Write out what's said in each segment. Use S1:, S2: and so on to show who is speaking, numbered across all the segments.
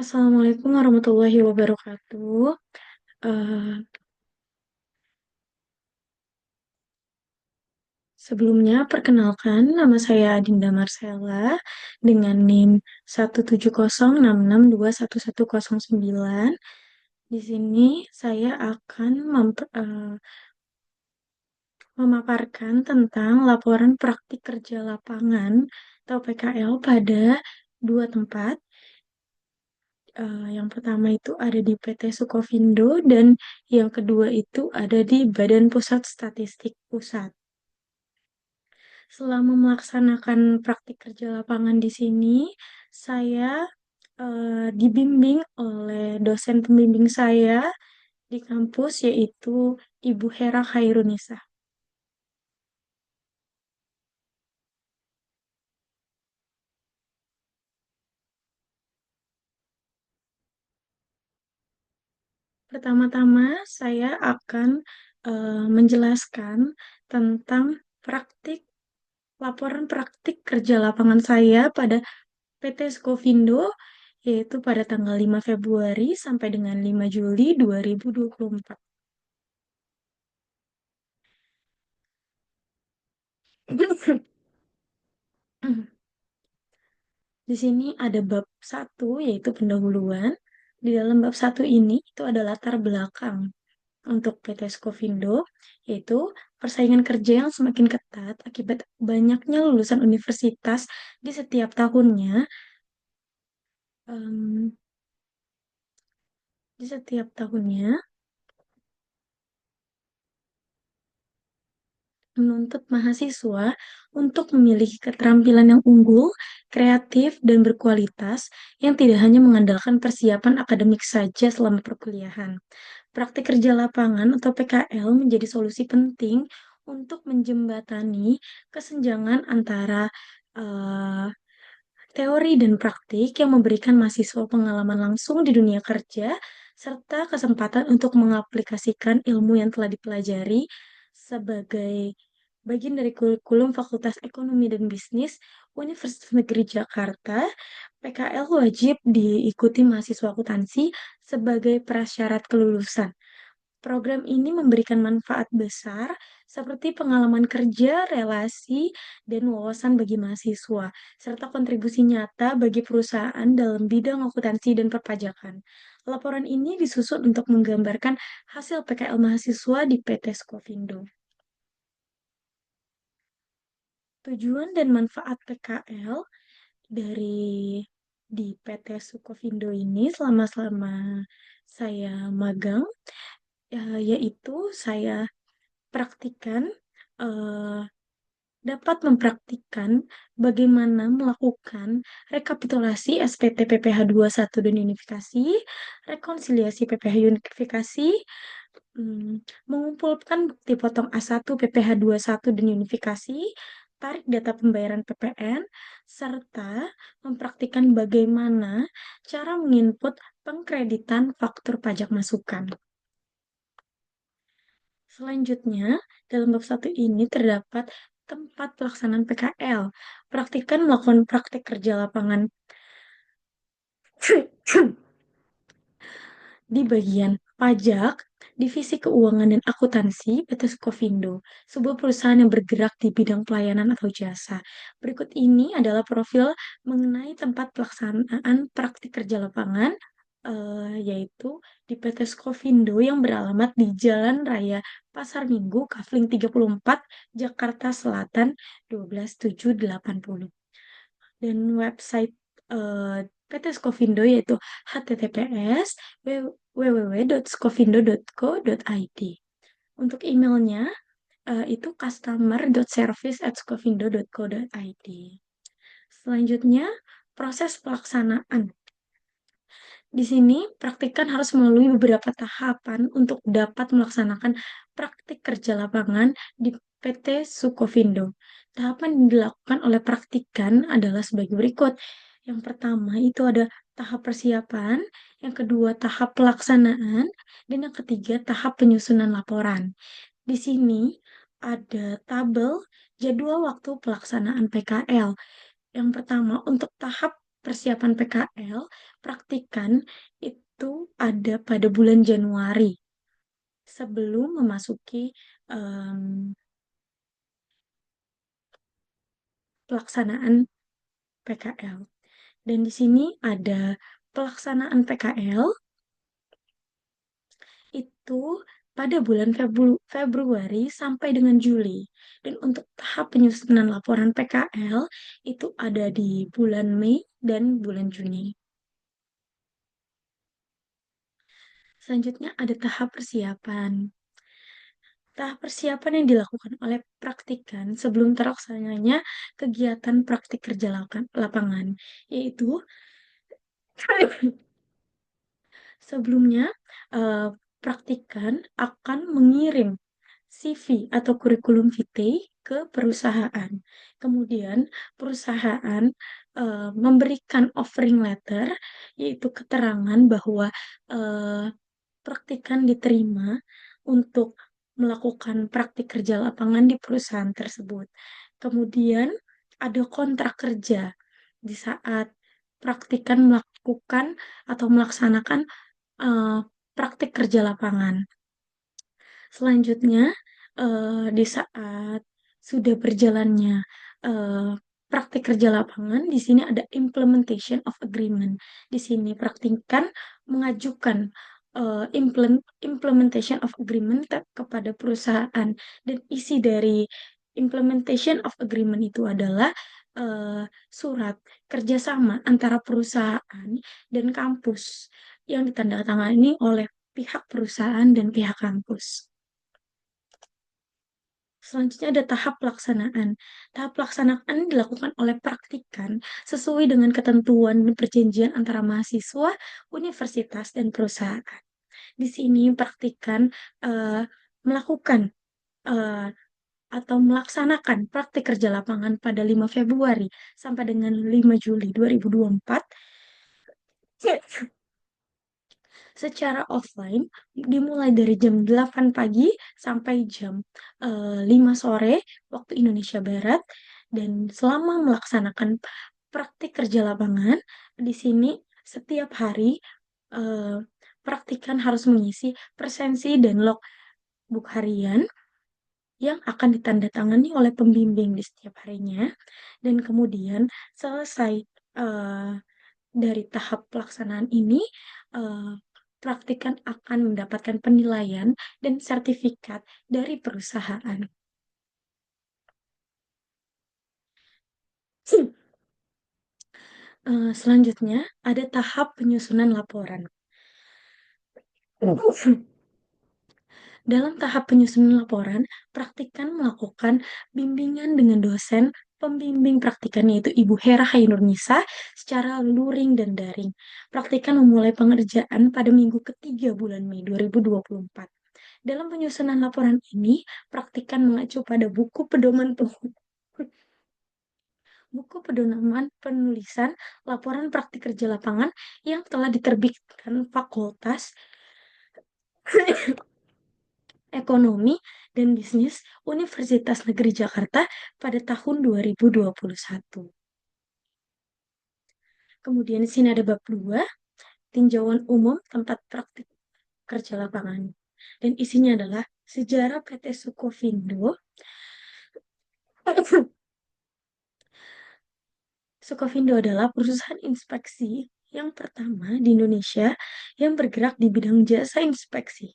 S1: Assalamualaikum warahmatullahi wabarakatuh. Eh, Sebelumnya, perkenalkan nama saya Adinda Marcella dengan NIM 17066261109. Di sini saya akan memaparkan tentang laporan praktik kerja lapangan atau PKL pada dua tempat. Yang pertama itu ada di PT Sukovindo dan yang kedua itu ada di Badan Pusat Statistik Pusat. Selama melaksanakan praktik kerja lapangan di sini, saya dibimbing oleh dosen pembimbing saya di kampus yaitu Ibu Hera Khairunisa. Pertama-tama saya akan menjelaskan tentang praktik laporan praktik kerja lapangan saya pada PT Skovindo, yaitu pada tanggal 5 Februari sampai dengan 5 Juli 2024. Di sini ada bab satu, yaitu pendahuluan. Di dalam bab satu ini, itu ada latar belakang untuk PT Skovindo, yaitu persaingan kerja yang semakin ketat akibat banyaknya lulusan universitas di setiap tahunnya. Em, di setiap tahunnya, menuntut mahasiswa untuk memiliki keterampilan yang unggul, kreatif, dan berkualitas yang tidak hanya mengandalkan persiapan akademik saja selama perkuliahan. Praktik kerja lapangan atau PKL menjadi solusi penting untuk menjembatani kesenjangan antara eh, teori dan praktik yang memberikan mahasiswa pengalaman langsung di dunia kerja serta kesempatan untuk mengaplikasikan ilmu yang telah dipelajari sebagai bagian dari kurikulum Fakultas Ekonomi dan Bisnis Universitas Negeri Jakarta. PKL wajib diikuti mahasiswa akuntansi sebagai prasyarat kelulusan. Program ini memberikan manfaat besar seperti pengalaman kerja, relasi, dan wawasan bagi mahasiswa, serta kontribusi nyata bagi perusahaan dalam bidang akuntansi dan perpajakan. Laporan ini disusun untuk menggambarkan hasil PKL mahasiswa di PT Skovindo. Tujuan dan manfaat PKL dari di PT Sukovindo ini selama saya magang, yaitu saya praktikan eh, dapat mempraktikkan bagaimana melakukan rekapitulasi SPT PPh 21 dan unifikasi, rekonsiliasi PPh unifikasi, mengumpulkan bukti potong A1 PPh 21 dan unifikasi, tarik data pembayaran PPN, serta mempraktikkan bagaimana cara menginput pengkreditan faktur pajak masukan. Selanjutnya, dalam bab satu ini terdapat tempat pelaksanaan PKL. Praktikan melakukan praktik kerja lapangan di bagian pajak, divisi keuangan dan akuntansi PT Skovindo, sebuah perusahaan yang bergerak di bidang pelayanan atau jasa. Berikut ini adalah profil mengenai tempat pelaksanaan praktik kerja lapangan, yaitu di PT Skovindo yang beralamat di Jalan Raya Pasar Minggu, Kafling 34, Jakarta Selatan 12780. Dan website PT Skovindo yaitu https www.skovindo.co.id. Untuk emailnya itu customer.service@skovindo.co.id. Selanjutnya, proses pelaksanaan. Di sini, praktikan harus melalui beberapa tahapan untuk dapat melaksanakan praktik kerja lapangan di PT Sukovindo. Tahapan yang dilakukan oleh praktikan adalah sebagai berikut. Yang pertama itu ada tahap persiapan, yang kedua tahap pelaksanaan, dan yang ketiga tahap penyusunan laporan. Di sini ada tabel jadwal waktu pelaksanaan PKL. Yang pertama, untuk tahap persiapan PKL, praktikan itu ada pada bulan Januari sebelum memasuki em, pelaksanaan PKL. Dan di sini ada pelaksanaan PKL itu pada bulan Februari sampai dengan Juli. Dan untuk tahap penyusunan laporan PKL itu ada di bulan Mei dan bulan Juni. Selanjutnya ada tahap persiapan. Tahap persiapan yang dilakukan oleh praktikan sebelum terlaksananya kegiatan praktik kerja lapangan, yaitu sebelumnya eh, praktikan akan mengirim CV atau kurikulum vitae ke perusahaan. Kemudian perusahaan memberikan offering letter, yaitu keterangan bahwa eh, praktikan diterima untuk melakukan praktik kerja lapangan di perusahaan tersebut. Kemudian ada kontrak kerja di saat praktikan melakukan atau melaksanakan eh, praktik kerja lapangan. Selanjutnya, di saat sudah berjalannya eh, praktik kerja lapangan, di sini ada implementation of agreement. Di sini praktikan mengajukan implementation of agreement kepada perusahaan, dan isi dari implementation of agreement itu adalah surat kerjasama antara perusahaan dan kampus yang ditandatangani oleh pihak perusahaan dan pihak kampus. Selanjutnya ada tahap pelaksanaan. Tahap pelaksanaan dilakukan oleh praktikan sesuai dengan ketentuan dan perjanjian antara mahasiswa, universitas, dan perusahaan. Di sini praktikan eh, melakukan eh, atau melaksanakan praktik kerja lapangan pada 5 Februari sampai dengan 5 Juli 2024 secara offline, dimulai dari jam 8 pagi sampai jam 5 sore waktu Indonesia Barat, dan selama melaksanakan praktik kerja lapangan di sini setiap hari eh, praktikan harus mengisi presensi dan logbook harian yang akan ditandatangani oleh pembimbing di setiap harinya, dan kemudian selesai eh, dari tahap pelaksanaan ini, eh, praktikan akan mendapatkan penilaian dan sertifikat dari perusahaan. Selanjutnya, ada tahap penyusunan laporan. Dalam tahap penyusunan laporan, praktikan melakukan bimbingan dengan dosen pembimbing praktikan, yaitu Ibu Hera Hainurnisa, secara luring dan daring. Praktikan memulai pengerjaan pada minggu ketiga bulan Mei 2024. Dalam penyusunan laporan ini, praktikan mengacu pada buku pedoman penulisan laporan praktik kerja lapangan yang telah diterbitkan Fakultas Ekonomi dan Bisnis Universitas Negeri Jakarta pada tahun 2021. Kemudian di sini ada bab 2, tinjauan umum tempat praktik kerja lapangan. Dan isinya adalah sejarah PT Sukovindo. Sukovindo adalah perusahaan inspeksi yang pertama di Indonesia yang bergerak di bidang jasa inspeksi,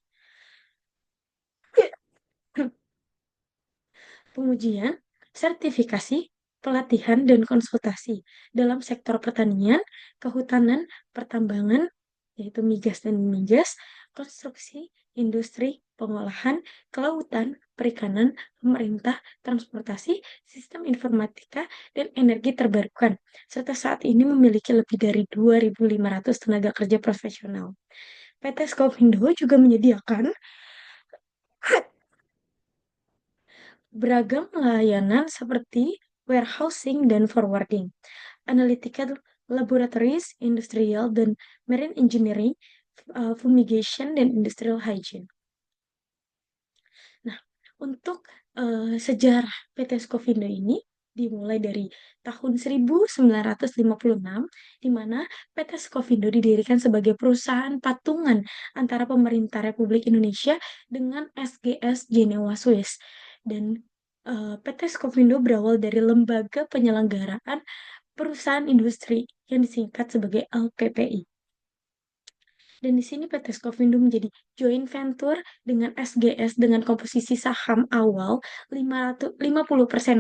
S1: pengujian, sertifikasi, pelatihan, dan konsultasi dalam sektor pertanian, kehutanan, pertambangan, yaitu migas dan migas, konstruksi, industri, pengolahan, kelautan, perikanan, pemerintah, transportasi, sistem informatika, dan energi terbarukan, serta saat ini memiliki lebih dari 2.500 tenaga kerja profesional. PT Skopindo juga menyediakan beragam layanan seperti warehousing dan forwarding, analytical laboratories, industrial dan marine engineering, fumigation, dan industrial hygiene. Nah, untuk sejarah PT Skovindo ini, dimulai dari tahun 1956, di mana PT Skovindo didirikan sebagai perusahaan patungan antara pemerintah Republik Indonesia dengan SGS Jenewa Swiss. Dan PT Skovindo berawal dari lembaga penyelenggaraan perusahaan industri yang disingkat sebagai LPPI. Dan di sini PT Skovindo menjadi joint venture dengan SGS dengan komposisi saham awal 50%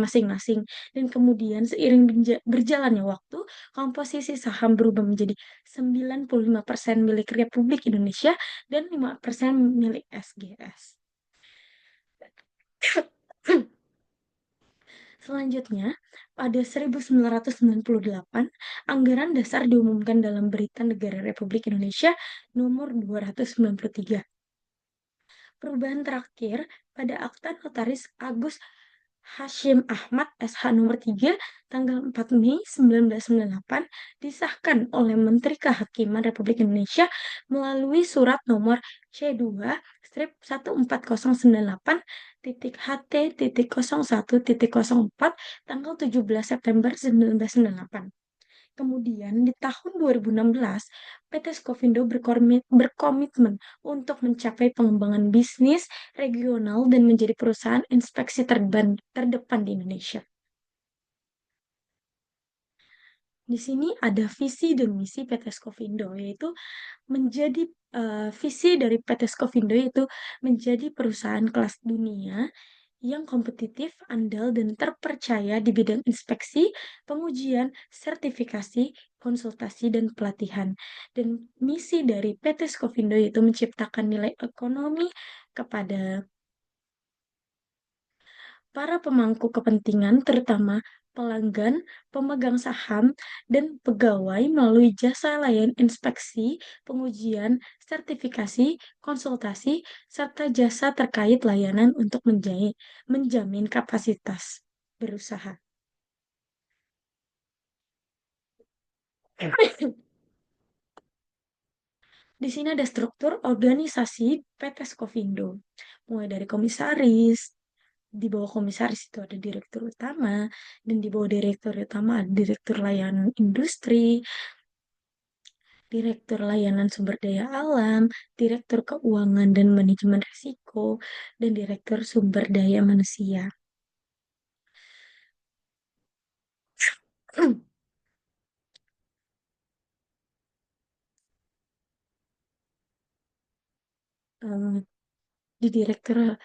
S1: masing-masing. Dan kemudian seiring berjalannya waktu, komposisi saham berubah menjadi 95% milik Republik Indonesia dan 5% milik SGS. Selanjutnya, pada 1998, anggaran dasar diumumkan dalam Berita Negara Republik Indonesia nomor 293. Perubahan terakhir pada Akta Notaris Agus Hashim Ahmad SH nomor 3 tanggal 4 Mei 1998 disahkan oleh Menteri Kehakiman Republik Indonesia melalui surat nomor C2 strip 14098 titik HT titik 01 titik 04 tanggal 17 September 1998. Kemudian di tahun 2016, PT Skovindo berkomitmen untuk mencapai pengembangan bisnis regional dan menjadi perusahaan inspeksi terdepan di Indonesia. Di sini ada visi dan misi PT Skovindo, yaitu menjadi visi dari PT Skovindo yaitu menjadi perusahaan kelas dunia yang kompetitif, andal, dan terpercaya di bidang inspeksi, pengujian, sertifikasi, konsultasi, dan pelatihan. Dan misi dari PT Skovindo yaitu menciptakan nilai ekonomi kepada para pemangku kepentingan, terutama pelanggan, pemegang saham, dan pegawai melalui jasa layan inspeksi, pengujian, sertifikasi, konsultasi, serta jasa terkait layanan untuk menjamin kapasitas berusaha. Di sini ada struktur organisasi PT Skovindo, mulai dari komisaris, di bawah komisaris itu ada direktur utama, dan di bawah direktur utama ada direktur layanan industri, direktur layanan sumber daya alam, direktur keuangan dan manajemen risiko, dan direktur sumber daya manusia. Eh, Di Direktur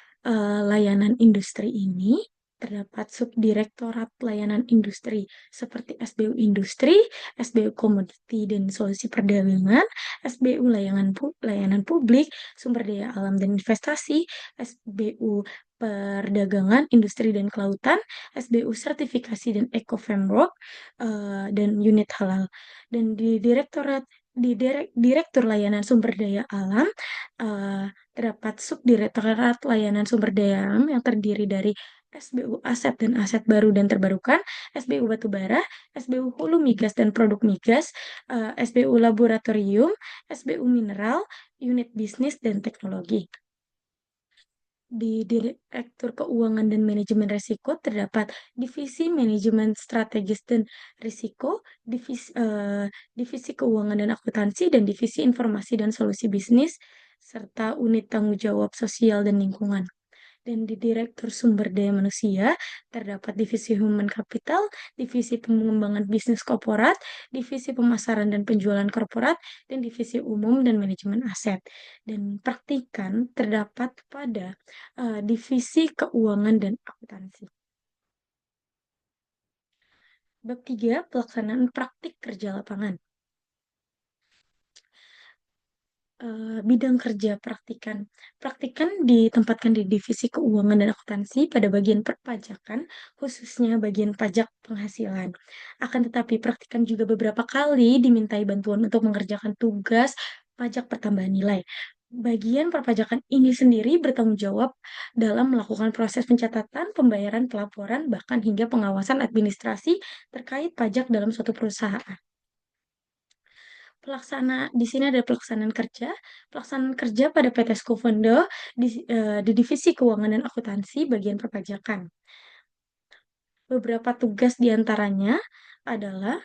S1: Layanan Industri ini terdapat subdirektorat layanan industri seperti SBU Industri, SBU Komoditi dan Solusi Perdagangan, SBU Layanan Publik, Sumber Daya Alam dan Investasi, SBU Perdagangan, Industri dan Kelautan, SBU Sertifikasi dan Eco Framework, dan Unit Halal. Dan Direktur Layanan Sumber Daya Alam eh, terdapat subdirektorat layanan sumber daya alam yang terdiri dari SBU Aset dan Aset Baru dan Terbarukan, SBU Batubara, SBU Hulu Migas dan Produk Migas, SBU Laboratorium, SBU Mineral, Unit Bisnis dan Teknologi. Di Direktur Keuangan dan Manajemen Risiko terdapat Divisi Manajemen Strategis dan Risiko, Divisi Keuangan dan Akuntansi, dan Divisi Informasi dan Solusi Bisnis, serta Unit Tanggung Jawab Sosial dan Lingkungan. Dan di Direktur Sumber Daya Manusia terdapat Divisi Human Capital, Divisi Pengembangan Bisnis Korporat, Divisi Pemasaran dan Penjualan Korporat, dan Divisi Umum dan Manajemen Aset. Dan praktikan terdapat pada Divisi Keuangan dan Akuntansi. Bab 3, pelaksanaan praktik kerja lapangan. Bidang kerja praktikan. Praktikan ditempatkan di divisi keuangan dan akuntansi pada bagian perpajakan, khususnya bagian pajak penghasilan. Akan tetapi praktikan juga beberapa kali dimintai bantuan untuk mengerjakan tugas pajak pertambahan nilai. Bagian perpajakan ini sendiri bertanggung jawab dalam melakukan proses pencatatan, pembayaran, pelaporan, bahkan hingga pengawasan administrasi terkait pajak dalam suatu perusahaan. Di sini ada pelaksanaan kerja pada PT Skovindo di divisi keuangan dan akuntansi bagian perpajakan. Beberapa tugas diantaranya adalah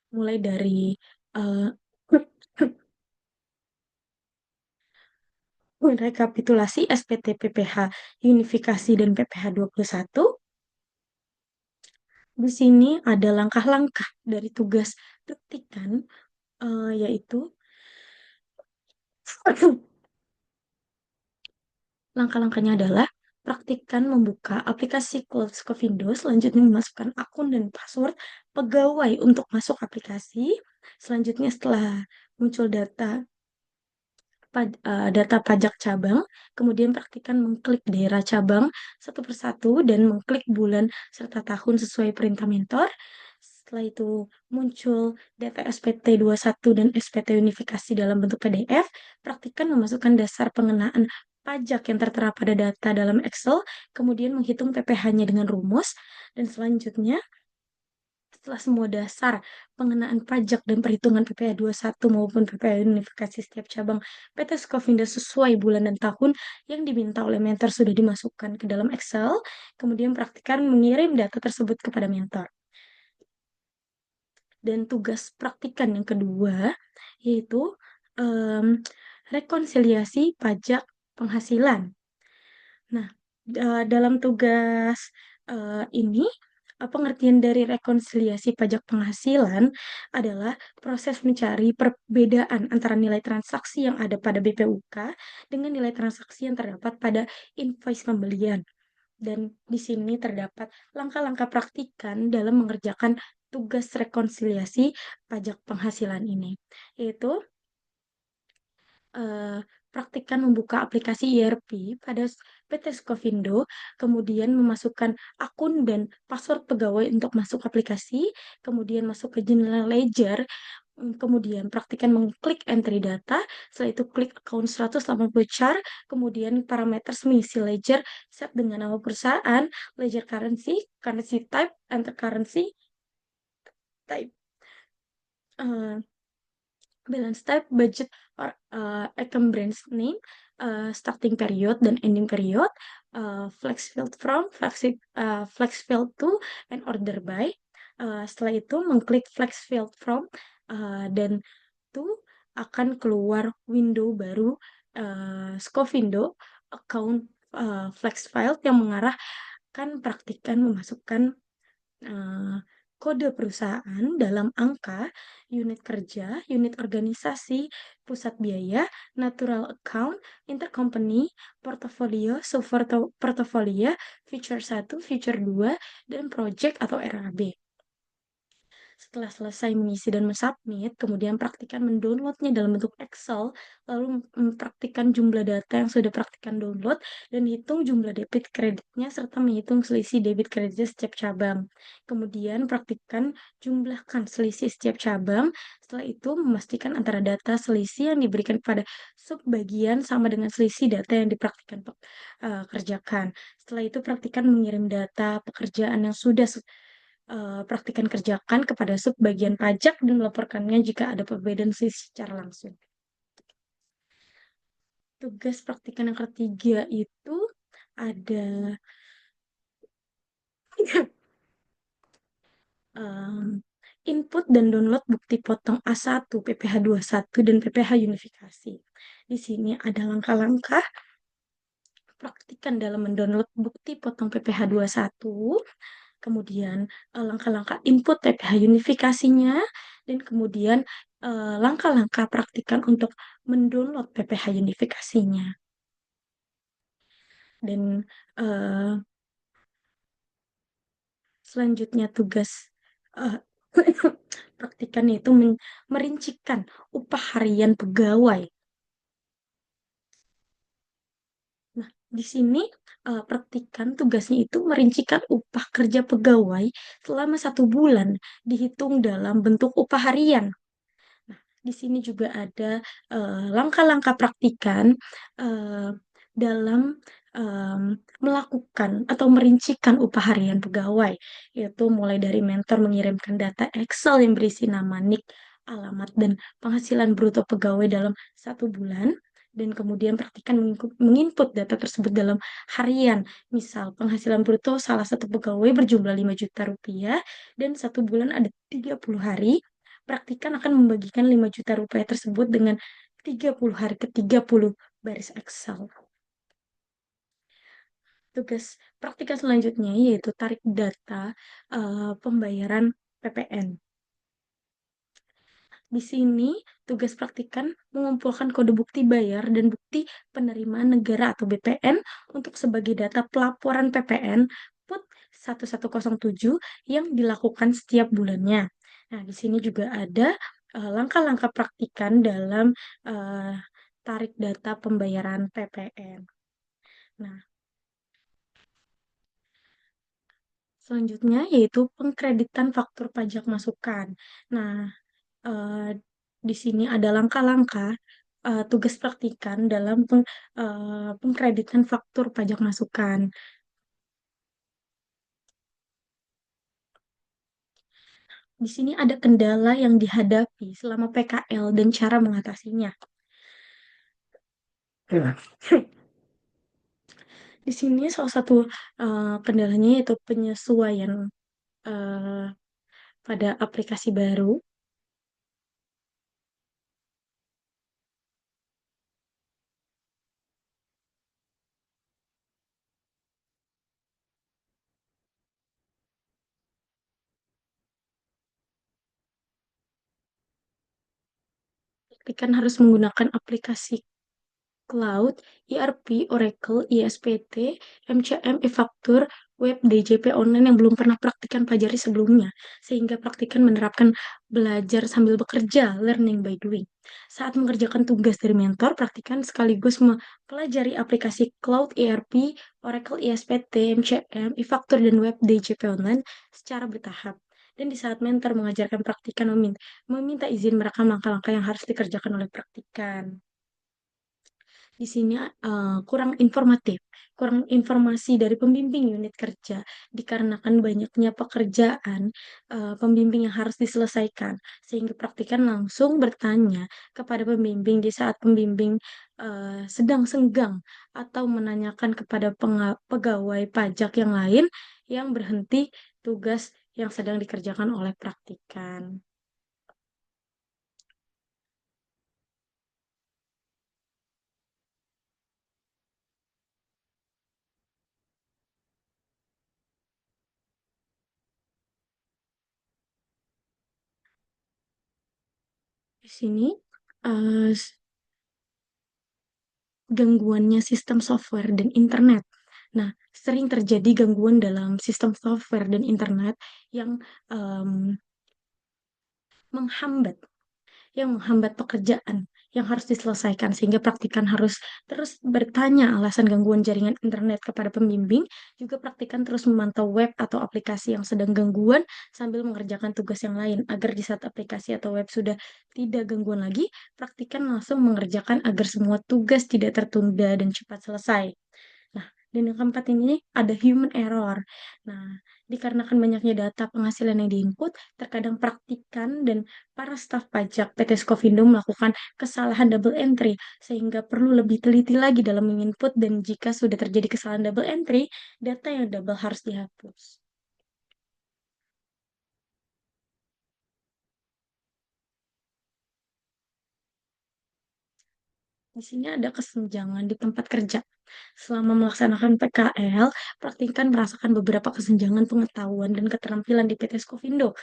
S1: mulai dari eh, rekapitulasi SPT PPH Unifikasi dan PPH 21. Di sini ada langkah-langkah dari tugas petikan, yaitu langkah-langkahnya adalah praktikkan membuka aplikasi Cloud Scofindo, selanjutnya memasukkan akun dan password pegawai untuk masuk aplikasi. Selanjutnya setelah muncul data pajak cabang, kemudian praktikkan mengklik daerah cabang satu persatu dan mengklik bulan serta tahun sesuai perintah mentor. Setelah itu muncul data SPT 21 dan SPT unifikasi dalam bentuk PDF, praktikkan memasukkan dasar pengenaan pajak yang tertera pada data dalam Excel, kemudian menghitung PPh-nya dengan rumus, dan selanjutnya setelah semua dasar pengenaan pajak dan perhitungan PPh 21 maupun PPh unifikasi setiap cabang PT Skovindo sesuai bulan dan tahun yang diminta oleh mentor sudah dimasukkan ke dalam Excel, kemudian praktikkan mengirim data tersebut kepada mentor. Dan tugas praktikan yang kedua yaitu em, rekonsiliasi pajak penghasilan. Nah, dalam tugas ini, pengertian dari rekonsiliasi pajak penghasilan adalah proses mencari perbedaan antara nilai transaksi yang ada pada BPUK dengan nilai transaksi yang terdapat pada invoice pembelian. Dan di sini terdapat langkah-langkah praktikan dalam mengerjakan tugas rekonsiliasi pajak penghasilan ini, yaitu eh, praktikkan membuka aplikasi ERP pada PT Skovindo, kemudian memasukkan akun dan password pegawai untuk masuk aplikasi, kemudian masuk ke jendela ledger, kemudian praktikkan mengklik entry data, setelah itu klik account 180 char, kemudian parameter mengisi ledger, set dengan nama perusahaan, ledger currency, currency type, enter currency type, eh, balance type, budget, or account branch name, starting period dan ending period, flex field from, flex field to, and order by. Setelah itu mengklik flex field from, dan itu akan keluar window baru, Scovindo account flex file yang mengarahkan praktikan memasukkan eh, kode perusahaan dalam angka, unit kerja, unit organisasi, pusat biaya, natural account, intercompany, portofolio, portofolio, feature 1, feature 2, dan project atau RAB. Setelah selesai mengisi dan mensubmit, kemudian praktikan mendownloadnya dalam bentuk Excel, lalu mempraktikkan jumlah data yang sudah praktikan download, dan hitung jumlah debit kreditnya, serta menghitung selisih debit kreditnya setiap cabang. Kemudian praktikkan jumlahkan selisih setiap cabang, setelah itu memastikan antara data selisih yang diberikan pada subbagian sama dengan selisih data yang dipraktikkan kerjakan. Setelah itu praktikkan mengirim data pekerjaan yang sudah praktikan kerjakan kepada subbagian pajak dan melaporkannya jika ada perbedaan selisih secara langsung. Tugas praktikan yang ketiga itu ada um, input dan download bukti potong A1, PPh 21, dan PPh unifikasi. Di sini ada langkah-langkah praktikan dalam mendownload bukti potong PPh 21, kemudian langkah-langkah input PPh unifikasinya, dan kemudian langkah-langkah praktikan untuk mendownload PPh unifikasinya. Dan eh, selanjutnya tugas eh, praktikan itu merincikan upah harian pegawai. Nah, di sini praktikan tugasnya itu merincikan upah kerja pegawai selama 1 bulan dihitung dalam bentuk upah harian. Nah, di sini juga ada langkah-langkah praktikan eh, dalam em, melakukan atau merincikan upah harian pegawai, yaitu mulai dari mentor mengirimkan data Excel yang berisi nama, NIK, alamat, dan penghasilan bruto pegawai dalam 1 bulan. dan kemudian praktikkan menginput data tersebut dalam harian. Misal, penghasilan bruto salah satu pegawai berjumlah 5 juta rupiah dan satu bulan ada 30 hari. Praktikan akan membagikan 5 juta rupiah tersebut dengan 30 hari ke 30 baris Excel. Tugas praktika selanjutnya yaitu tarik data pembayaran PPN. Di sini, tugas praktikan mengumpulkan kode bukti bayar dan bukti penerimaan negara atau BPN untuk sebagai data pelaporan PPN PUT 1107 yang dilakukan setiap bulannya. Nah, di sini juga ada langkah-langkah praktikan dalam eh, tarik data pembayaran PPN. Nah, selanjutnya yaitu pengkreditan faktur pajak masukan. Nah, eh, di sini ada langkah-langkah tugas praktikan dalam pengkreditan faktur pajak masukan. Di sini ada kendala yang dihadapi selama PKL dan cara mengatasinya. Di sini salah satu kendalanya yaitu penyesuaian eh, pada aplikasi baru. Kan harus menggunakan aplikasi Cloud, ERP, Oracle, ISPT, MCM, e-faktur, web, DJP online yang belum pernah praktikan pelajari sebelumnya, sehingga praktikan menerapkan belajar sambil bekerja, learning by doing. Saat mengerjakan tugas dari mentor, praktikan sekaligus mempelajari aplikasi Cloud, ERP, Oracle, ISPT, MCM, e-faktur, dan web, DJP online secara bertahap. Dan di saat mentor mengajarkan praktikan meminta izin merekam langkah-langkah yang harus dikerjakan oleh praktikan. Di sini kurang informatif, kurang informasi dari pembimbing unit kerja dikarenakan banyaknya pekerjaan pembimbing yang harus diselesaikan, sehingga praktikan langsung bertanya kepada pembimbing di saat pembimbing sedang senggang atau menanyakan kepada pegawai pajak yang lain yang berhenti tugas yang sedang dikerjakan oleh praktikan. Di sini eh, gangguannya sistem software dan internet. Nah, sering terjadi gangguan dalam sistem software dan internet yang em, menghambat, pekerjaan yang harus diselesaikan sehingga praktikan harus terus bertanya alasan gangguan jaringan internet kepada pembimbing, juga praktikan terus memantau web atau aplikasi yang sedang gangguan sambil mengerjakan tugas yang lain agar di saat aplikasi atau web sudah tidak gangguan lagi, praktikan langsung mengerjakan agar semua tugas tidak tertunda dan cepat selesai. Nah, dan yang keempat ini ada human error. Nah, dikarenakan banyaknya data penghasilan yang diinput, terkadang praktikan dan para staf pajak PT Skovindo melakukan kesalahan double entry, sehingga perlu lebih teliti lagi dalam menginput dan jika sudah terjadi kesalahan double entry, data yang double harus dihapus. Di sini ada kesenjangan di tempat kerja. Selama melaksanakan PKL, praktikan merasakan beberapa kesenjangan pengetahuan dan keterampilan di PT Skovindo.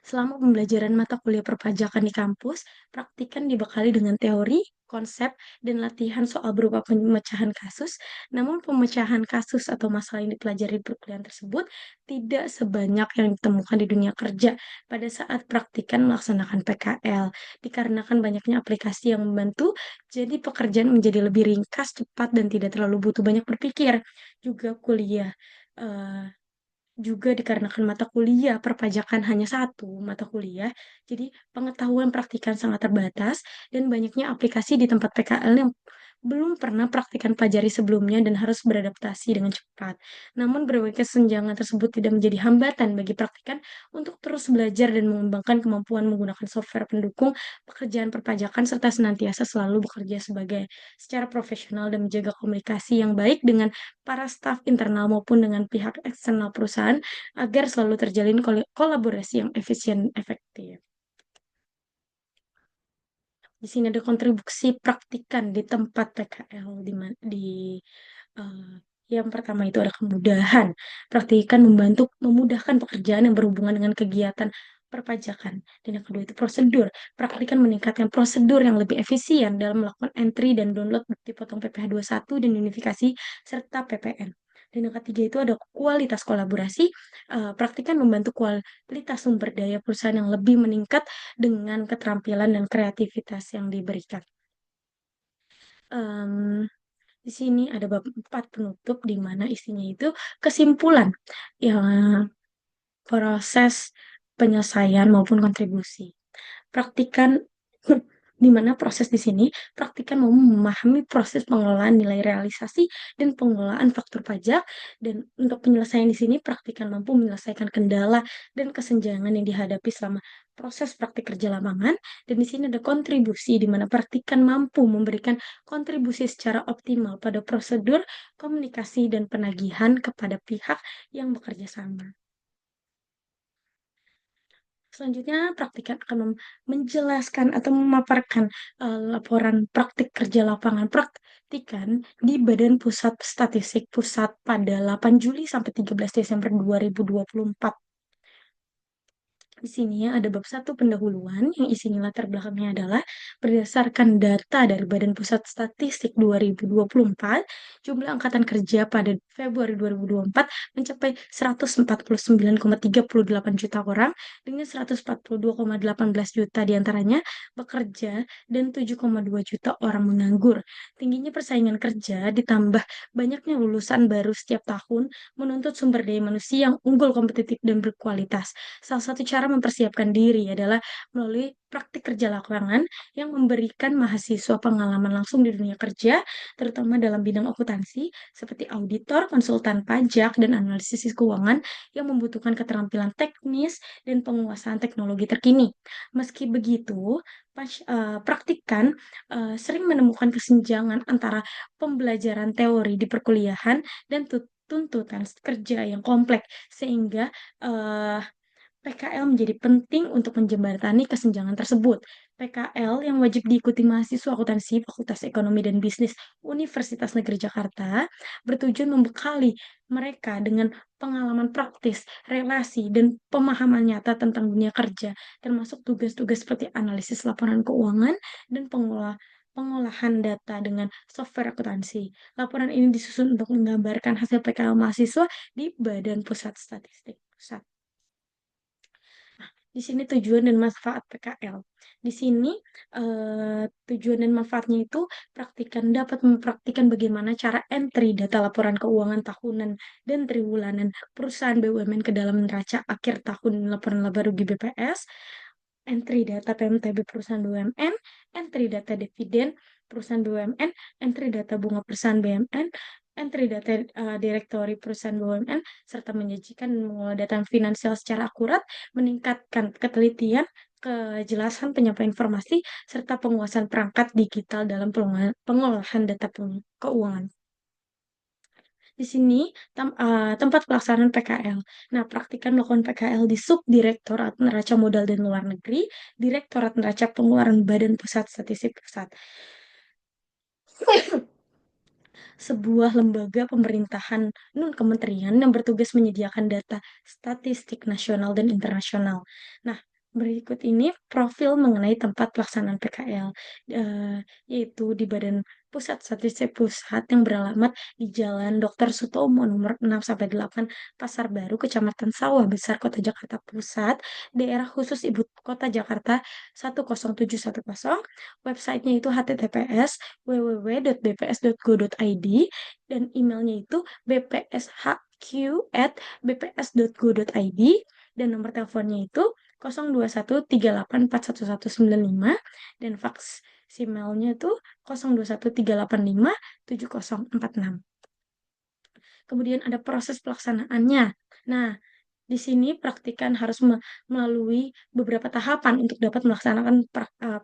S1: Selama pembelajaran mata kuliah perpajakan di kampus, praktikan dibekali dengan teori, konsep, dan latihan soal berupa pemecahan kasus. Namun pemecahan kasus atau masalah yang dipelajari di perkuliahan tersebut tidak sebanyak yang ditemukan di dunia kerja pada saat praktikan melaksanakan PKL. Dikarenakan banyaknya aplikasi yang membantu, jadi pekerjaan menjadi lebih ringkas, cepat, dan tidak terlalu butuh banyak berpikir. Juga kuliah. eh, juga dikarenakan mata kuliah perpajakan hanya satu mata kuliah, jadi pengetahuan praktikan sangat terbatas dan banyaknya aplikasi di tempat PKL yang belum pernah praktikan pelajari sebelumnya dan harus beradaptasi dengan cepat. Namun berbagai kesenjangan tersebut tidak menjadi hambatan bagi praktikan untuk terus belajar dan mengembangkan kemampuan menggunakan software pendukung pekerjaan perpajakan serta senantiasa selalu bekerja secara profesional dan menjaga komunikasi yang baik dengan para staf internal maupun dengan pihak eksternal perusahaan agar selalu terjalin kolaborasi yang efisien efektif. Di sini ada kontribusi praktikan di tempat PKL eh, yang pertama itu ada kemudahan. Praktikan memudahkan pekerjaan yang berhubungan dengan kegiatan perpajakan. Dan yang kedua itu prosedur. Praktikan meningkatkan prosedur yang lebih efisien dalam melakukan entry dan download bukti potong PPh 21 dan unifikasi serta PPN. Dan yang ketiga itu ada kualitas kolaborasi. Praktikan membantu kualitas sumber daya perusahaan yang lebih meningkat dengan keterampilan dan kreativitas yang diberikan. Em, di sini ada bab 4 penutup di mana isinya itu kesimpulan yang proses penyelesaian maupun kontribusi. Praktikan di mana proses di sini praktikan mau memahami proses pengelolaan nilai realisasi dan pengelolaan faktur pajak, dan untuk penyelesaian di sini praktikan mampu menyelesaikan kendala dan kesenjangan yang dihadapi selama proses praktik kerja lapangan, dan di sini ada kontribusi di mana praktikan mampu memberikan kontribusi secara optimal pada prosedur komunikasi dan penagihan kepada pihak yang bekerja sama. Selanjutnya, praktikan akan menjelaskan atau memaparkan laporan praktik kerja lapangan praktikan di Badan Pusat Statistik Pusat pada 8 Juli sampai 13 Desember 2024. Di sini ya ada bab 1 pendahuluan yang isinya latar belakangnya adalah berdasarkan data dari Badan Pusat Statistik 2024, jumlah angkatan kerja pada Februari 2024 mencapai 149,38 juta orang dengan 142,18 juta diantaranya bekerja dan 7,2 juta orang menganggur. Tingginya persaingan kerja ditambah banyaknya lulusan baru setiap tahun menuntut sumber daya manusia yang unggul, kompetitif, dan berkualitas. Salah satu cara mempersiapkan diri adalah melalui praktik kerja lapangan yang memberikan mahasiswa pengalaman langsung di dunia kerja, terutama dalam bidang akuntansi, seperti auditor, konsultan pajak, dan analisis keuangan yang membutuhkan keterampilan teknis dan penguasaan teknologi terkini. Meski begitu, praktikan sering menemukan kesenjangan antara pembelajaran teori di perkuliahan dan tuntutan kerja yang kompleks, sehingga eh, PKL menjadi penting untuk menjembatani kesenjangan tersebut. PKL yang wajib diikuti mahasiswa akuntansi Fakultas Ekonomi dan Bisnis Universitas Negeri Jakarta bertujuan membekali mereka dengan pengalaman praktis, relasi, dan pemahaman nyata tentang dunia kerja, termasuk tugas-tugas seperti analisis laporan keuangan dan pengolahan data dengan software akuntansi. Laporan ini disusun untuk menggambarkan hasil PKL mahasiswa di Badan Pusat Statistik Pusat. Di sini tujuan dan manfaat PKL. Di sini tujuan dan manfaatnya itu dapat mempraktikan bagaimana cara entry data laporan keuangan tahunan dan triwulan perusahaan BUMN ke dalam neraca akhir tahun laporan laba rugi BPS, entry data PMTB perusahaan BUMN, entry data dividen perusahaan BUMN, entry data bunga perusahaan BUMN, entry data direktori perusahaan BUMN, serta menyajikan dan mengolah data finansial secara akurat, meningkatkan ketelitian, kejelasan penyampaian informasi, serta penguasaan perangkat digital dalam pengolahan data keuangan. Di sini tempat pelaksanaan PKL. Nah, praktikan melakukan PKL di Subdirektorat Neraca Modal dan Luar Negeri, Direktorat Neraca Pengeluaran Badan Pusat Statistik Pusat. Sebuah lembaga pemerintahan non-kementerian yang bertugas menyediakan data statistik nasional dan internasional. Nah, berikut ini profil mengenai tempat pelaksanaan PKL, yaitu di Badan Pusat Statistik Pusat yang beralamat di Jalan Dr. Sutomo nomor 6-8 Pasar Baru, Kecamatan Sawah Besar, Kota Jakarta Pusat, daerah khusus Ibu Kota Jakarta 10710. Websitenya itu https www.bps.go.id, dan emailnya itu bpshq@bps.go.id, dan nomor teleponnya itu 02138419195 dan fax emailnya itu 02138570046. Kemudian ada proses pelaksanaannya. Nah, di sini praktikan harus melalui beberapa tahapan untuk dapat melaksanakan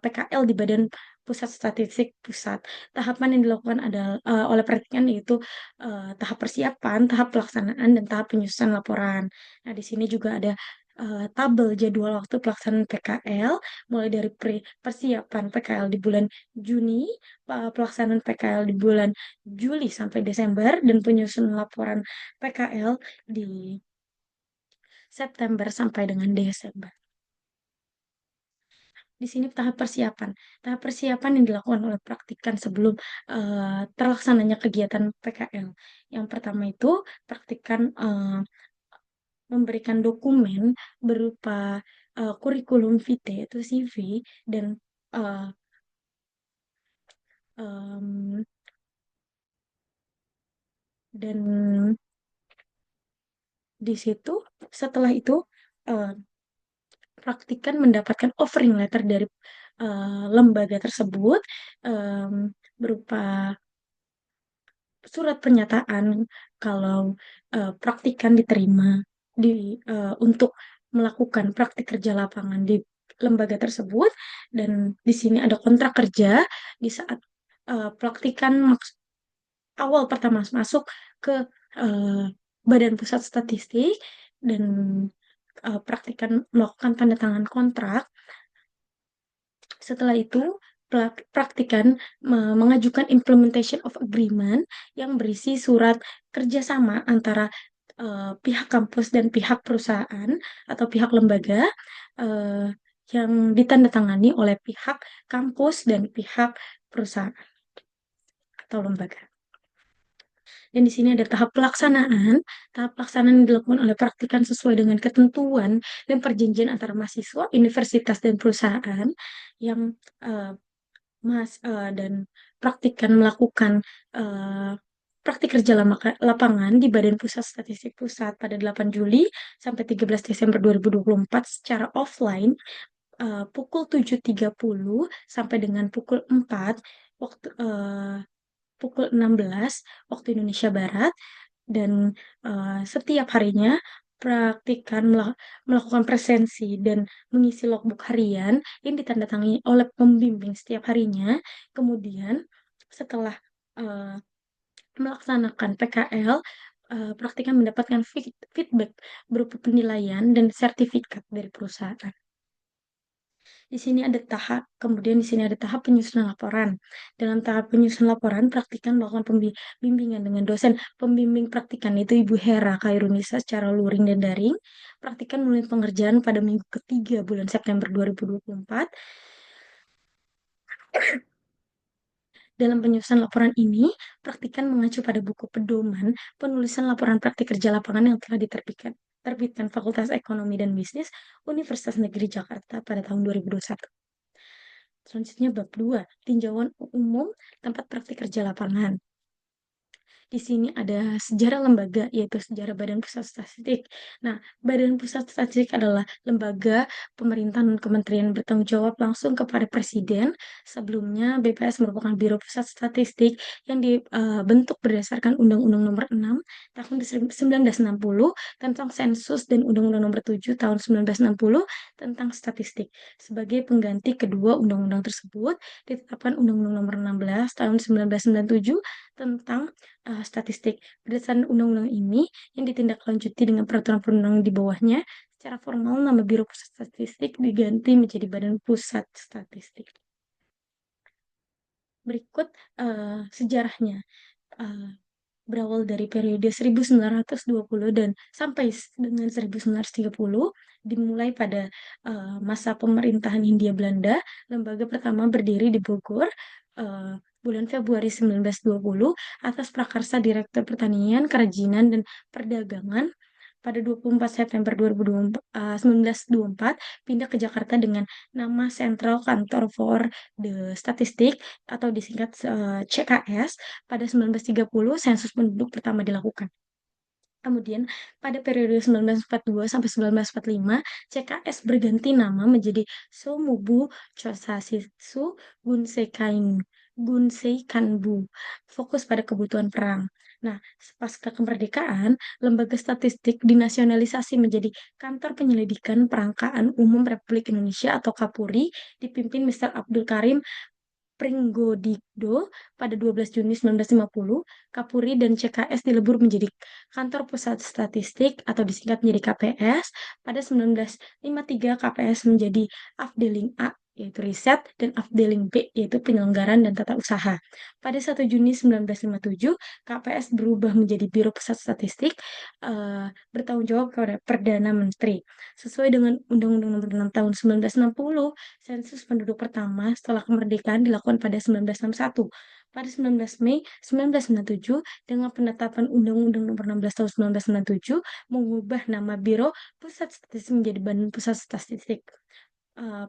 S1: PKL di Badan Pusat Statistik Pusat. Tahapan yang dilakukan adalah oleh praktikan yaitu tahap persiapan, tahap pelaksanaan, dan tahap penyusunan laporan. Nah, di sini juga ada tabel jadwal waktu pelaksanaan PKL, mulai dari persiapan PKL di bulan Juni, pelaksanaan PKL di bulan Juli sampai Desember, dan penyusunan laporan PKL di September sampai dengan Desember. Di sini tahap persiapan. Tahap persiapan yang dilakukan oleh praktikan sebelum terlaksananya kegiatan PKL. Yang pertama itu praktikan memberikan dokumen berupa kurikulum vitae itu CV dan uh, um, dan di situ setelah itu uh, praktikan mendapatkan offering letter dari lembaga tersebut um, berupa surat pernyataan kalau praktikan diterima untuk melakukan praktik kerja lapangan di lembaga tersebut, dan di sini ada kontrak kerja di saat praktikan awal pertama masuk ke uh, Badan Pusat Statistik, dan praktikan melakukan tanda tangan kontrak. Setelah itu, praktikan mengajukan implementation of agreement yang berisi surat kerjasama antara pihak kampus dan pihak perusahaan atau pihak lembaga eh, yang ditandatangani oleh pihak kampus dan pihak perusahaan atau lembaga. Dan di sini ada tahap pelaksanaan. Tahap pelaksanaan yang dilakukan oleh praktikan sesuai dengan ketentuan dan perjanjian antara mahasiswa, universitas, dan perusahaan yang eh, dan praktikan melakukan eh, praktik kerja lapangan di Badan Pusat Statistik Pusat pada 8 Juli sampai 13 Desember 2024 secara offline pukul 7.30 sampai dengan pukul 16 waktu Indonesia Barat, dan setiap harinya praktikan melakukan presensi dan mengisi logbook harian yang ditandatangani oleh pembimbing setiap harinya. Kemudian setelah uh, melaksanakan PKL, praktikan mendapatkan feedback berupa penilaian dan sertifikat dari perusahaan. Di sini ada tahap, kemudian di sini ada tahap penyusunan laporan. Dalam tahap penyusunan laporan, praktikan melakukan pembimbingan dengan dosen pembimbing praktikan itu Ibu Hera Khairunisa secara luring dan daring. Praktikan mulai pengerjaan pada minggu ketiga bulan September 2024. Dalam penyusunan laporan ini, praktikan mengacu pada buku pedoman penulisan laporan praktik kerja lapangan yang telah terbitkan Fakultas Ekonomi dan Bisnis Universitas Negeri Jakarta pada tahun 2021. Selanjutnya bab 2, tinjauan umum tempat praktik kerja lapangan. Di sini ada sejarah lembaga, yaitu sejarah Badan Pusat Statistik. Nah, Badan Pusat Statistik adalah lembaga pemerintahan dan kementerian bertanggung jawab langsung kepada Presiden. Sebelumnya, BPS merupakan Biro Pusat Statistik yang dibentuk berdasarkan Undang-Undang Nomor 6 tahun 1960 tentang Sensus dan Undang-Undang Nomor 7 tahun 1960 tentang Statistik. Sebagai pengganti kedua undang-undang tersebut, ditetapkan Undang-Undang Nomor 16 tahun 1997 tentang statistik. Berdasarkan undang-undang ini yang ditindaklanjuti dengan peraturan perundang-undangan di bawahnya, secara formal nama Biro Pusat Statistik diganti menjadi Badan Pusat Statistik. Berikut sejarahnya. Uh, Berawal dari periode 1920 dan sampai dengan 1930, dimulai pada masa pemerintahan Hindia Belanda. Lembaga pertama berdiri di Bogor bulan Februari 1920 atas prakarsa Direktur Pertanian, Kerajinan, dan Perdagangan. Pada 24 September 1924, pindah ke Jakarta dengan nama Central Kantor for the Statistic atau disingkat CKS. Pada 1930, sensus penduduk pertama dilakukan. Kemudian pada periode 1942 sampai 1945, CKS berganti nama menjadi Somubu Chosashitsu Gunseikanbu, fokus pada kebutuhan perang. Nah, pasca kemerdekaan, lembaga statistik dinasionalisasi menjadi Kantor Penyelidikan Perangkaan Umum Republik Indonesia atau Kapolri, dipimpin Mr. Abdul Karim Pringgodikdo pada 12 Juni 1950, Kapolri dan CKS dilebur menjadi Kantor Pusat Statistik atau disingkat menjadi KPS. Pada 1953, KPS menjadi Afdeling A, yaitu riset, dan Afdeling B, yaitu penyelenggaraan dan tata usaha. Pada 1 Juni 1957, KPS berubah menjadi Biro Pusat Statistik, bertanggung jawab kepada Perdana Menteri. Sesuai dengan Undang-Undang Nomor 6 Tahun 1960, sensus penduduk pertama setelah kemerdekaan dilakukan pada 1961. Pada 19 Mei 1997, dengan penetapan Undang-Undang Nomor 16 Tahun 1997, mengubah nama Biro Pusat Statistik menjadi Badan Pusat Statistik.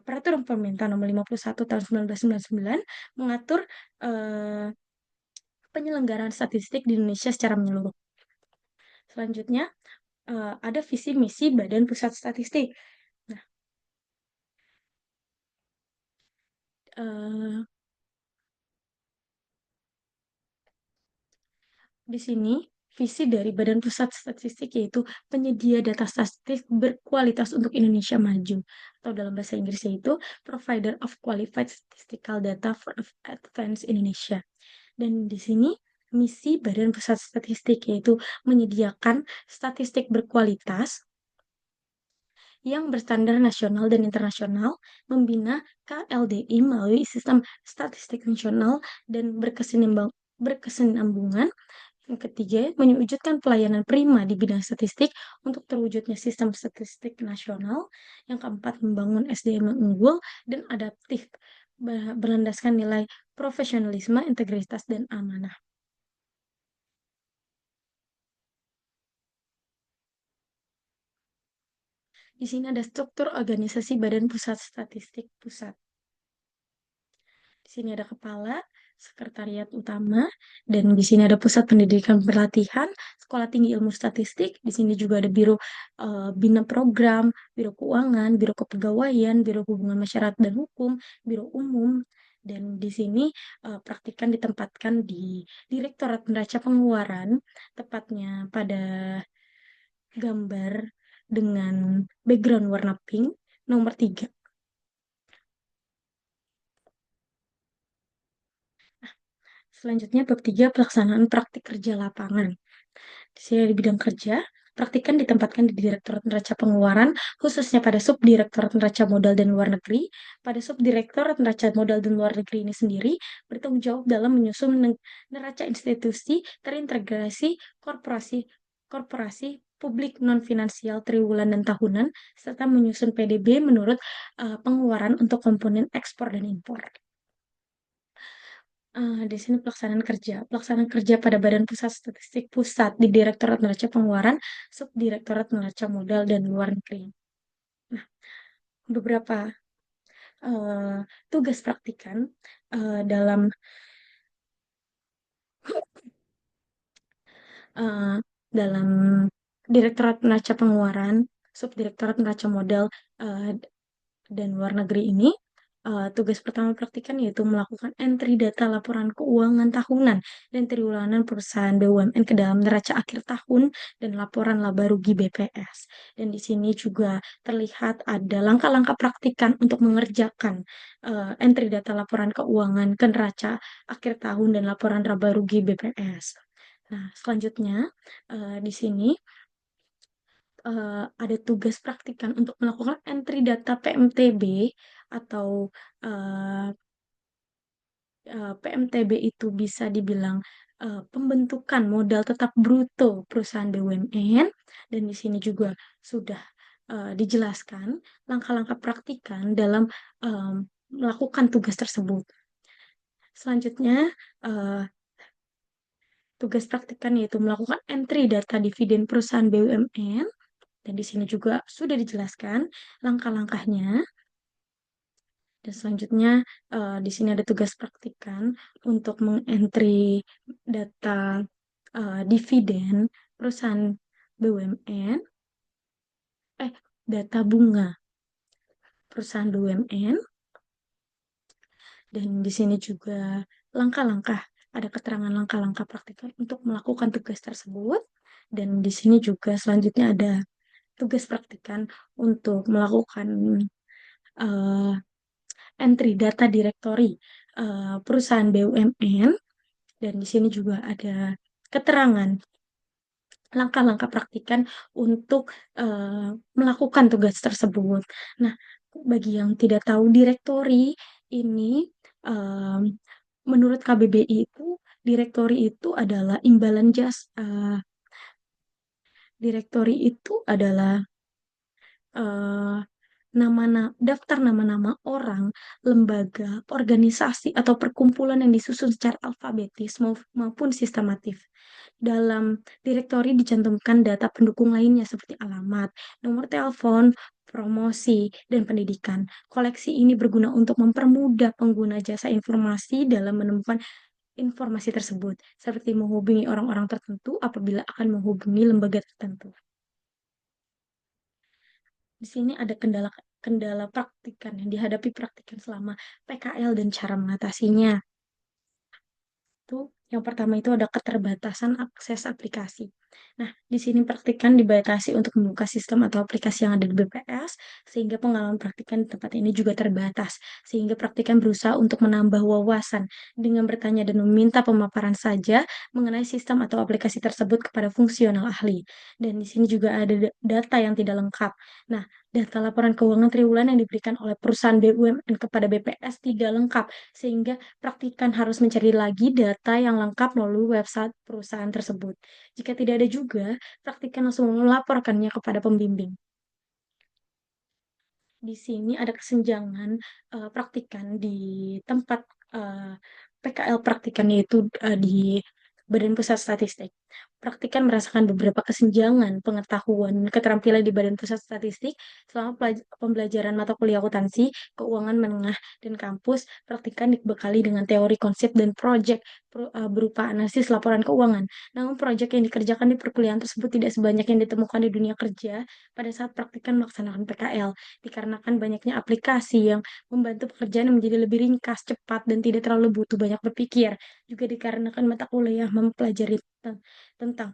S1: Peraturan Pemerintah Nomor 51 Tahun 1999 mengatur penyelenggaraan statistik di Indonesia secara menyeluruh. Selanjutnya, ada visi misi Badan Pusat Statistik. Nah, eh, di sini visi dari Badan Pusat Statistik yaitu penyedia data statistik berkualitas untuk Indonesia maju, atau dalam bahasa Inggris yaitu provider of qualified statistical data for advanced Indonesia. Dan di sini misi Badan Pusat Statistik yaitu menyediakan statistik berkualitas yang berstandar nasional dan internasional, membina KLDI melalui sistem statistik nasional dan berkesinambungan. Yang ketiga, mewujudkan pelayanan prima di bidang statistik untuk terwujudnya sistem statistik nasional. Yang keempat, membangun SDM yang unggul dan adaptif, berlandaskan nilai profesionalisme, integritas, dan amanah. Di sini ada struktur organisasi Badan Pusat Statistik Pusat. Di sini ada kepala, sekretariat utama, dan di sini ada pusat pendidikan pelatihan, sekolah tinggi ilmu statistik. Di sini juga ada biro bina program, biro keuangan, biro kepegawaian, biro hubungan masyarakat dan hukum, biro umum. Dan di sini praktikan ditempatkan di Direktorat Neraca Pengeluaran, tepatnya pada gambar dengan background warna pink, nomor 3. Selanjutnya, bab 3, pelaksanaan praktik kerja lapangan. Di sini di bidang kerja, praktikan ditempatkan di Direktorat Neraca Pengeluaran, khususnya pada Subdirektorat Neraca Modal dan Luar Negeri. Pada Subdirektorat Neraca Modal dan Luar Negeri ini sendiri bertanggung jawab dalam menyusun neraca institusi terintegrasi korporasi korporasi publik non-finansial triwulan dan tahunan, serta menyusun PDB menurut pengeluaran untuk komponen ekspor dan impor. Di sini pelaksanaan kerja pada Badan Pusat Statistik Pusat di Direktorat Neraca Pengeluaran, Subdirektorat Neraca Modal dan Luar Negeri. Nah, beberapa uh, tugas praktikan dalam uh, dalam Direktorat Neraca Pengeluaran, Subdirektorat Neraca Modal uh, dan Luar Negeri ini, tugas pertama praktikan yaitu melakukan entry data laporan keuangan tahunan dan triwulan perusahaan BUMN ke dalam neraca akhir tahun dan laporan laba rugi BPS. Dan di sini juga terlihat ada langkah-langkah praktikan untuk mengerjakan entry data laporan keuangan ke neraca akhir tahun dan laporan laba rugi BPS. Nah, selanjutnya di sini ada tugas praktikan untuk melakukan entry data PMTB atau uh, PMTB itu bisa dibilang pembentukan modal tetap bruto perusahaan BUMN, dan di sini juga sudah dijelaskan langkah-langkah praktikan dalam melakukan tugas tersebut. Selanjutnya, uh, tugas praktikan yaitu melakukan entry data dividen perusahaan BUMN. Dan di sini juga sudah dijelaskan langkah-langkahnya. Dan selanjutnya di sini ada tugas praktikan untuk mengentry data dividen perusahaan BUMN, data bunga perusahaan BUMN, dan di sini juga langkah-langkah, ada keterangan langkah-langkah praktikal untuk melakukan tugas tersebut. Dan di sini juga selanjutnya ada tugas praktikan untuk melakukan eh, entry data direktori perusahaan BUMN. Dan di sini juga ada keterangan langkah-langkah praktikan untuk melakukan tugas tersebut. Nah, bagi yang tidak tahu direktori ini, eh, menurut KBBI itu, direktori itu adalah imbalan direktori itu adalah eh, daftar nama-nama orang, lembaga, organisasi, atau perkumpulan yang disusun secara alfabetis maupun sistematif. Dalam direktori dicantumkan data pendukung lainnya seperti alamat, nomor telepon, promosi, dan pendidikan. Koleksi ini berguna untuk mempermudah pengguna jasa informasi dalam menemukan informasi tersebut, seperti menghubungi orang-orang tertentu apabila akan menghubungi lembaga tertentu. Di sini ada kendala kendala praktikan yang dihadapi praktikan selama PKL dan cara mengatasinya. Itu yang pertama itu ada keterbatasan akses aplikasi. Nah, di sini praktikan dibatasi untuk membuka sistem atau aplikasi yang ada di BPS, sehingga pengalaman praktikan di tempat ini juga terbatas, sehingga praktikan berusaha untuk menambah wawasan dengan bertanya dan meminta pemaparan saja mengenai sistem atau aplikasi tersebut kepada fungsional ahli. Dan di sini juga ada data yang tidak lengkap. Nah, data laporan keuangan triwulan yang diberikan oleh perusahaan BUMN kepada BPS tidak lengkap, sehingga praktikan harus mencari lagi data yang lengkap melalui website perusahaan tersebut. Jika tidak ada juga, praktikan langsung melaporkannya kepada pembimbing. Di sini ada kesenjangan praktikan di tempat eh, PKL praktikan, yaitu di Badan Pusat Statistik. Praktikan merasakan beberapa kesenjangan pengetahuan keterampilan di Badan Pusat Statistik selama pembelajaran mata kuliah akuntansi, keuangan menengah, dan kampus. Praktikan dibekali dengan teori konsep dan proyek berupa analisis laporan keuangan. Namun proyek yang dikerjakan di perkuliahan tersebut tidak sebanyak yang ditemukan di dunia kerja pada saat praktikan melaksanakan PKL, dikarenakan banyaknya aplikasi yang membantu pekerjaan yang menjadi lebih ringkas, cepat, dan tidak terlalu butuh banyak berpikir. Juga dikarenakan mata kuliah mempelajari tentang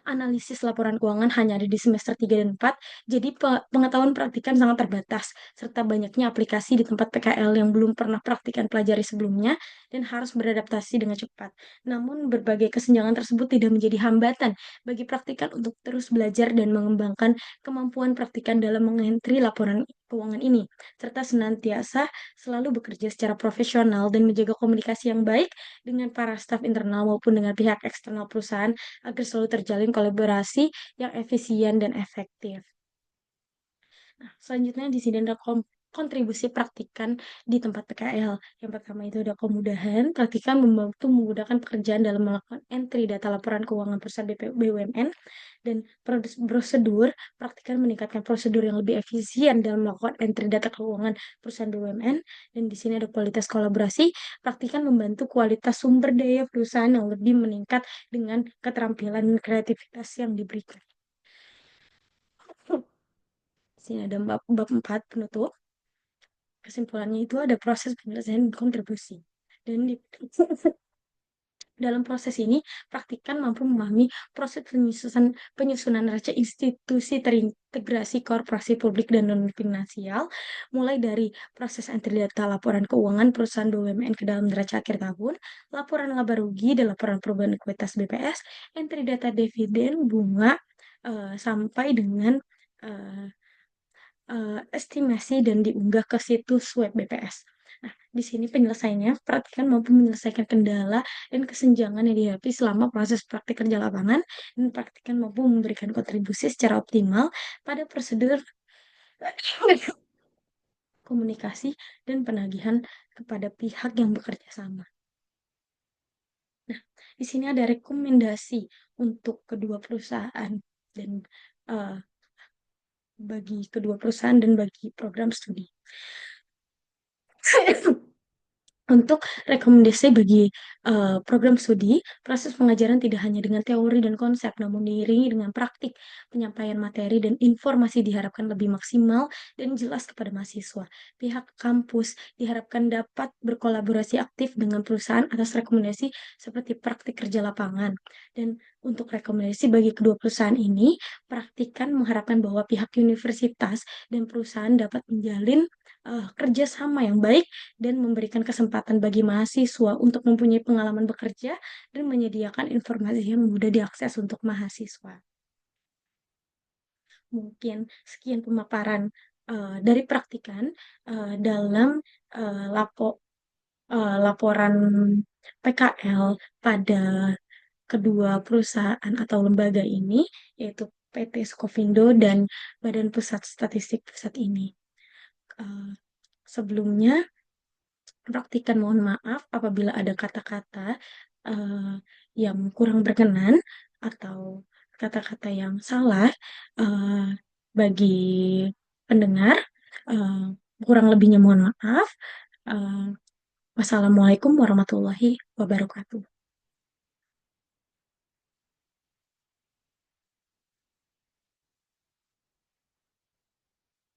S1: analisis laporan keuangan hanya ada di semester 3 dan 4, jadi pengetahuan praktikan sangat terbatas, serta banyaknya aplikasi di tempat PKL yang belum pernah praktikan pelajari sebelumnya dan harus beradaptasi dengan cepat. Namun, berbagai kesenjangan tersebut tidak menjadi hambatan bagi praktikan untuk terus belajar dan mengembangkan kemampuan praktikan dalam mengentri laporan keuangan ini, serta senantiasa selalu bekerja secara profesional dan menjaga komunikasi yang baik dengan para staf internal maupun dengan pihak eksternal perusahaan agar selalu terjalin kolaborasi yang efisien dan efektif. Nah, selanjutnya di sini ada kontribusi praktikan di tempat PKL. Yang pertama itu ada kemudahan. Praktikan membantu memudahkan pekerjaan dalam melakukan entry data laporan keuangan perusahaan BUMN dan prosedur. Praktikan meningkatkan prosedur yang lebih efisien dalam melakukan entry data keuangan perusahaan BUMN. Dan di sini ada kualitas kolaborasi. Praktikan membantu kualitas sumber daya perusahaan yang lebih meningkat dengan keterampilan dan kreativitas yang diberikan. Di sini ada bab 4 penutup. Kesimpulannya itu ada proses penyelesaian kontribusi. Dan dalam proses ini, praktikan mampu memahami proses penyusunan neraca institusi terintegrasi korporasi publik dan non-finansial, mulai dari proses entry data laporan keuangan perusahaan BUMN ke dalam neraca akhir tahun, laporan laba rugi dan laporan perubahan ekuitas BPS, entry data dividen, bunga, sampai dengan eh, estimasi dan diunggah ke situs web BPS. Nah, di sini penyelesaiannya, praktikan mampu menyelesaikan kendala dan kesenjangan yang dihadapi selama proses praktik kerja lapangan, dan praktikan mampu memberikan kontribusi secara optimal pada prosedur komunikasi dan penagihan kepada pihak yang bekerja sama. Nah, di sini ada rekomendasi untuk kedua perusahaan dan uh, bagi kedua perusahaan dan bagi program studi. Untuk rekomendasi bagi program studi, proses pengajaran tidak hanya dengan teori dan konsep, namun diiringi dengan praktik, penyampaian materi dan informasi diharapkan lebih maksimal dan jelas kepada mahasiswa. Pihak kampus diharapkan dapat berkolaborasi aktif dengan perusahaan atas rekomendasi seperti praktik kerja lapangan. Dan untuk rekomendasi bagi kedua perusahaan ini, praktikan mengharapkan bahwa pihak universitas dan perusahaan dapat menjalin kerjasama yang baik dan memberikan kesempatan bagi mahasiswa untuk mempunyai pengalaman bekerja dan menyediakan informasi yang mudah diakses untuk mahasiswa. Mungkin sekian pemaparan dari praktikan dalam laporan PKL pada kedua perusahaan atau lembaga ini, yaitu PT Skovindo dan Badan Pusat Statistik Pusat ini. Eh, Sebelumnya, praktikan mohon maaf apabila ada kata-kata eh, yang kurang berkenan atau kata-kata yang salah eh, bagi pendengar. Eh, Kurang lebihnya mohon maaf. Eh, Wassalamualaikum warahmatullahi wabarakatuh.